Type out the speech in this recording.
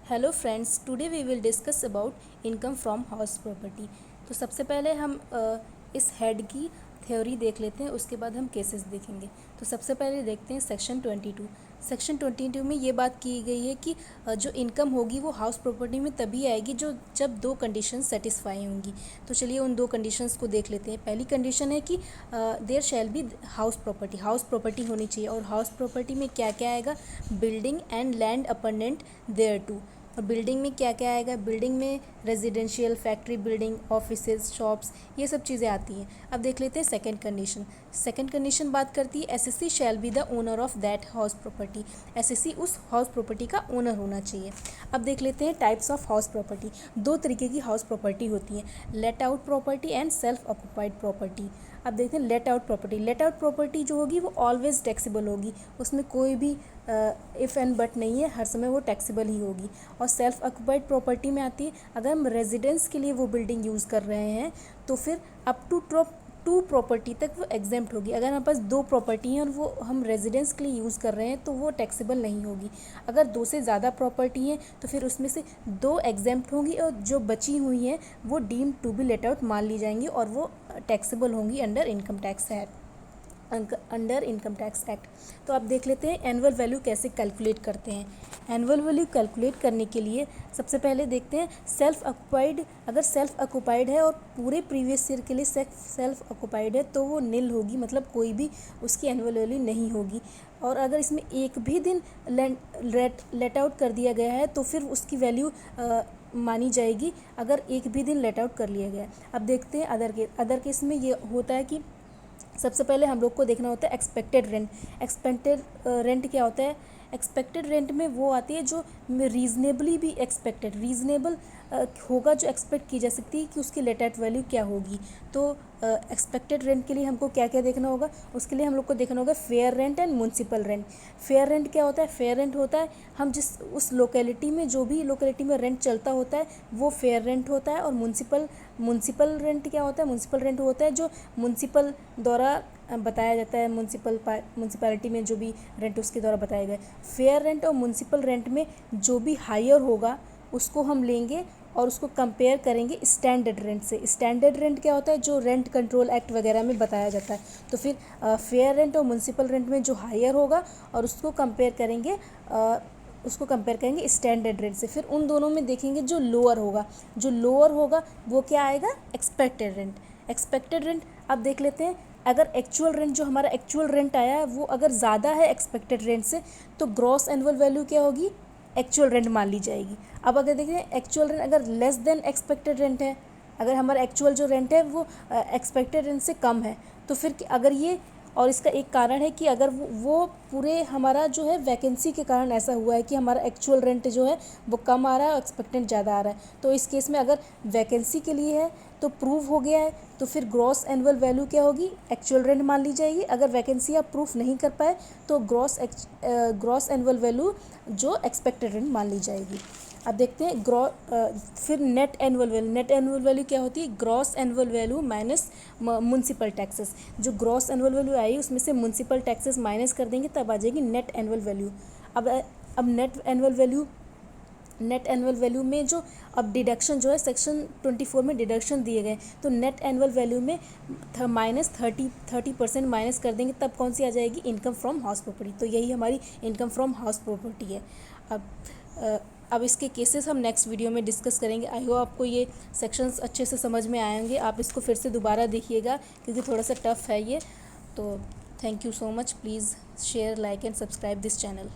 Hello friends, today we will discuss about income from house property. तो सबसे पहले हम इस हेड की थ्योरी देख लेते हैं, उसके बाद हम केसेस देखेंगे। तो सबसे पहले देखते हैं सेक्शन 22। सेक्शन 22 में ये बात की गई है कि जो इनकम होगी वो हाउस प्रॉपर्टी में तभी आएगी जब दो कंडीशन सेटिस्फाई होंगी। तो चलिए उन दो कंडीशंस को देख लेते हैं। पहली कंडीशन है कि there shall be house property होनी चाहिए। और हाउस प्रॉपर्टी में क्या क्या आएगा? Building and land appurtenant thereto. और बिल्डिंग में क्या क्या आएगा? बिल्डिंग में residential, factory building, offices, shops, ये सब चीज़ें आती हैं। अब देख लेते हैं सेकंड कंडीशन। सेकंड कंडीशन बात करती है SSC shall be the owner of that house property. SSC उस हाउस प्रॉपर्टी का ओनर होना चाहिए। अब देख लेते हैं टाइप्स ऑफ हाउस प्रॉपर्टी। दो तरीके की हाउस प्रॉपर्टी होती है, let out property and self occupied property. अब देखते हैं let out property. Let out property जो होगी वो ऑलवेज टैक्सेबल होगी, उसमें कोई भी इफ़ एंड बट नहीं है, हर समय वो टैक्सेबल ही होगी। और सेल्फ ऑक्यूपाइड प्रॉपर्टी में आती है अगर हम रेजिडेंस के लिए वो बिल्डिंग यूज़ कर रहे हैं तो फिर अप टू टू प्रॉपर्टी तक वो एग्जेम्प्ट होगी। अगर हमारे पास दो प्रॉपर्टी हैं और वो हम रेजिडेंस के लिए यूज़ कर रहे हैं तो वो टैक्सेबल नहीं होगी। अगर दो से ज़्यादा प्रॉपर्टी हैं तो फिर उसमें से दो एग्जेम्प्ट होंगी और जो बची हुई हैं वो deem to be let out मान ली जाएंगी और वो टैक्सेबल होंगी अंडर इनकम टैक्स एक्ट। तो आप देख लेते हैं एनुअल वैल्यू कैसे कैलकुलेट करते हैं। एनुअल वैल्यू कैलकुलेट करने के लिए सबसे पहले देखते हैं सेल्फ ऑक्यूपाइड। अगर सेल्फ ऑक्यूपाइड है और पूरे प्रीवियस ईयर के लिए सेल्फ ऑक्यूपाइड है तो वो नील होगी, मतलब कोई भी उसकी एनुअल वैल्यू नहीं होगी। और अगर इसमें एक भी दिन लेट आउट कर दिया गया है तो फिर उसकी वैल्यू मानी जाएगी, अगर एक भी दिन लेट आउट कर लिया गया है। अब देखते हैं अदर केस में ये होता है कि सबसे पहले हम लोग को देखना होता है एक्सपेक्टेड रेंट। एक्सपेक्टेड रेंट क्या होता है? एक्सपेक्टेड रेंट में वो आती है जो रीजनेबली भी रीजनेबल होगा, जो एक्सपेक्ट की जा सकती है कि उसकी लेट आउट वैल्यू क्या होगी। तो एक्सपेक्टेड रेंट के लिए हमको क्या क्या देखना होगा? उसके लिए हम लोग को देखना होगा fair rent and municipal rent. Fair rent क्या होता है? फेयर रेंट होता है हम जिस उस लोकेलिटी में जो भी लोकेलिटी में रेंट चलता होता है वो फेयर रेंट होता है। और म्युनिसिपल रेंट क्या होता है? म्युनिसिपल रेंट होता है जो म्युनिसिपल द्वारा बताया जाता है, म्युनिसिपैलिटी में जो भी रेंट उसके द्वारा बताया गया। फेयर रेंट और म्युनिसिपल रेंट में जो भी हायर होगा उसको हम लेंगे और उसको कंपेयर करेंगे स्टैंडर्ड रेंट से। स्टैंडर्ड रेंट क्या होता है? जो रेंट कंट्रोल एक्ट वगैरह में बताया जाता है। तो फिर फेयर रेंट और म्युनिसिपल रेंट में जो हायर होगा और उसको कंपेयर करेंगे स्टैंडर्ड रेंट से। फिर उन दोनों में देखेंगे जो लोअर होगा वो क्या आएगा? Expected rent. अब देख लेते हैं अगर एक्चुअल रेंट जो हमारा एक्चुअल रेंट आया है वो अगर ज़्यादा है एक्सपेक्टेड रेंट से तो ग्रॉस एनुअल वैल्यू क्या होगी? एक्चुअल रेंट मान ली जाएगी। अब अगर देखें एक्चुअल रेंट अगर लेस देन एक्सपेक्टेड रेंट है, अगर हमारा एक्चुअल जो रेंट है वो एक्सपेक्टेड रेंट से कम है तो फिर अगर ये, और इसका एक कारण है कि अगर वो पूरे हमारा जो है वैकेंसी के कारण ऐसा हुआ है कि हमारा एक्चुअल रेंट जो है वो कम आ रहा है और एक्सपेक्टेड ज़्यादा आ रहा है। तो इस केस में अगर वैकेंसी के लिए है तो प्रूव हो गया है तो फिर ग्रॉस एनुअल वैल्यू क्या होगी? एक्चुअल रेंट मान ली जाएगी। अगर वैकेंसी आप प्रूफ नहीं कर पाए तो ग्रॉस एनुअल वैल्यू जो एक्सपेक्टेड रेंट मान ली जाएगी। अब देखते हैं फिर नेट एनुअल वैल्यू क्या होती है? Gross annual value minus municipal taxes. जो ग्रॉस एनुअल वैल्यू आई उसमें से म्युनिसिपल टैक्सेस माइनस कर देंगे तब आ जाएगी नेट एनुअल वैल्यू। अब नेट एनुअल वैल्यू में जो अब डिडक्शन जो है सेक्शन 24 में डिडक्शन दिए गए, तो नेट एनुअल वैल्यू में -30% माइनस कर देंगे तब कौन सी आ जाएगी? Income from house property. तो यही हमारी इनकम फ्रॉम हाउस प्रॉपर्टी है। अब इसके केसेस हम नेक्स्ट वीडियो में डिस्कस करेंगे। आई होप आपको ये सेक्शंस अच्छे से समझ में आएंगे। आप इसको फिर से दोबारा देखिएगा क्योंकि थोड़ा सा टफ है ये। तो thank you so much. Please share, like and subscribe this channel.